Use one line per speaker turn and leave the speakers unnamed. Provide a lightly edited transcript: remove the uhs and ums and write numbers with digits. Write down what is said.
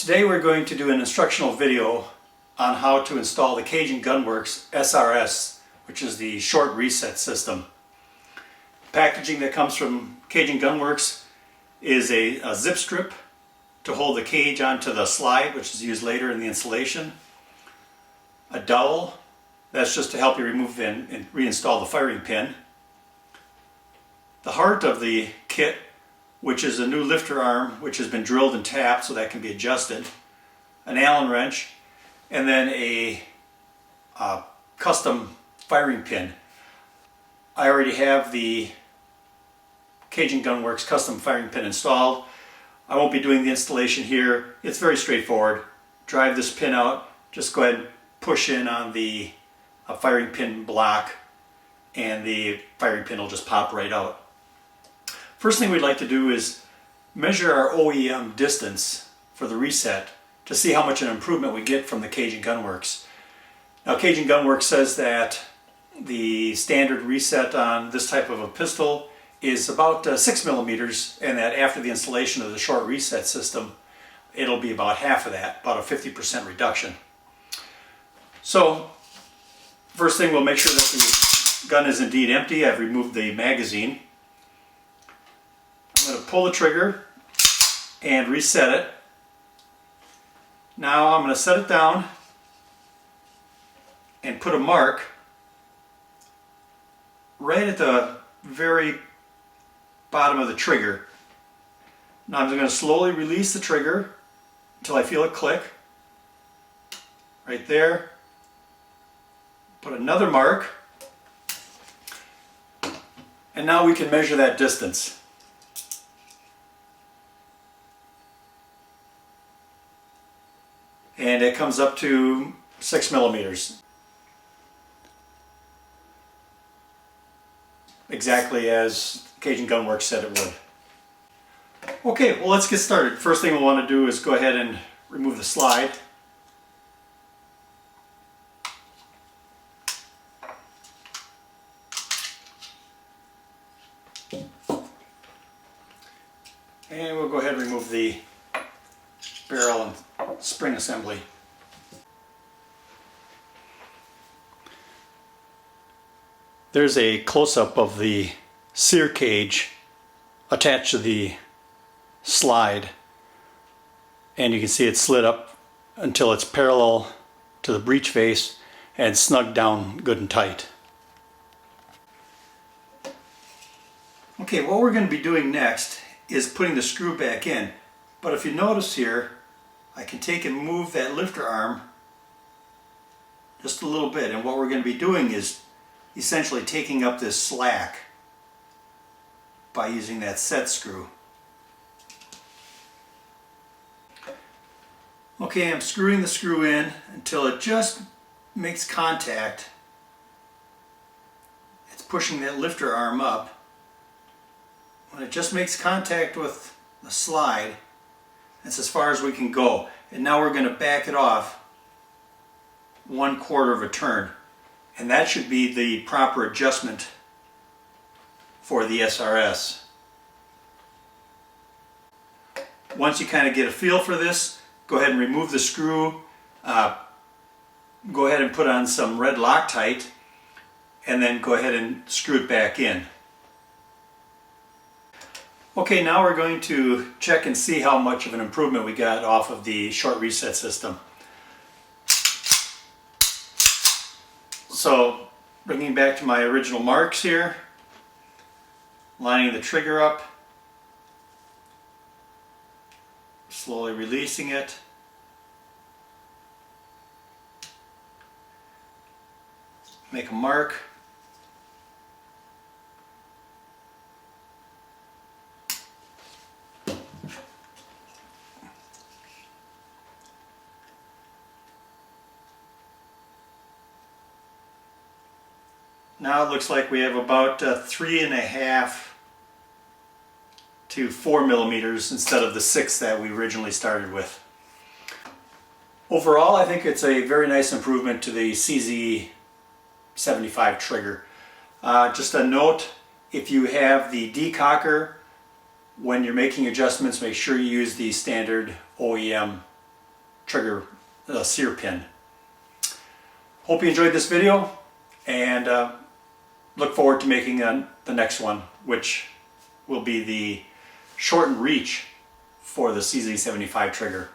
Today we're going to do an instructional video on how to install the Cajun Gunworks SRS, which is the short reset system. Packaging that comes from Cajun Gunworks is a zip strip to hold the cage onto the slide, which is used later in the installation. A dowel, that's just to help you remove and reinstall the firing pin. The heart of the kit, which is a new lifter arm which has been drilled and tapped so that can be adjusted, an Allen wrench, and then a custom firing pin. I already have the Cajun Gunworks custom firing pin installed. I won't be doing the installation here. It's very straightforward. Drive this pin out, just go ahead and push in on the firing pin block and the firing pin will just pop right out. First thing we'd like to do is measure our OEM distance for the reset to see how much an improvement we get from the Cajun Gunworks. Now Cajun Gunworks says that the standard reset on this type of a pistol is about 6 millimeters, and that after the installation of the short reset system it'll be about half of that, about a 50% reduction. So first thing, we'll make sure that the gun is indeed empty. I've removed the magazine. I'm going to pull the trigger and reset it. Now I'm going to set it down and put a mark right at the very bottom of the trigger. Now I'm going to slowly release the trigger until I feel it click. Right there. Put another mark. And now we can measure that distance. And it comes up to 6 millimeters. Exactly as Cajun Gunworks said it would. Okay, well, let's get started. First thing we'll want to do is go ahead and remove the slide. And we'll go ahead and remove the barrel and spring assembly. There's a close-up of the sear cage attached to the slide, and you can see it slid up until it's parallel to the breech face and snugged down good and tight. Okay, what we're going to be doing next is putting the screw back in. But if you notice here, I can take and move that lifter arm just a little bit, and what we're going to be doing is essentially taking up this slack by using that set screw. Okay, I'm screwing the screw in until it just makes contact. It's pushing that lifter arm up. When it just makes contact with the slide, that's as far as we can go. And now we're going to back it off 1/4 of a turn. And that should be the proper adjustment for the SRS. Once you kind of get a feel for this, go ahead and remove the screw. Go ahead and put on some red Loctite, and then go ahead and screw it back in. Okay, now we're going to check and see how much of an improvement we got off of the short reset system. So, bringing back to my original marks here, lining the trigger up, slowly releasing it, make a mark. Now it looks like we have about 3.5 to 4 millimeters instead of the 6 that we originally started with. Overall, I think it's a very nice improvement to the CZ-75 trigger. Just a note, if you have the decocker, when you're making adjustments, make sure you use the standard OEM trigger sear pin. Hope you enjoyed this video, and look forward to making the next one, which will be the shortened reach for the CZ-75 trigger.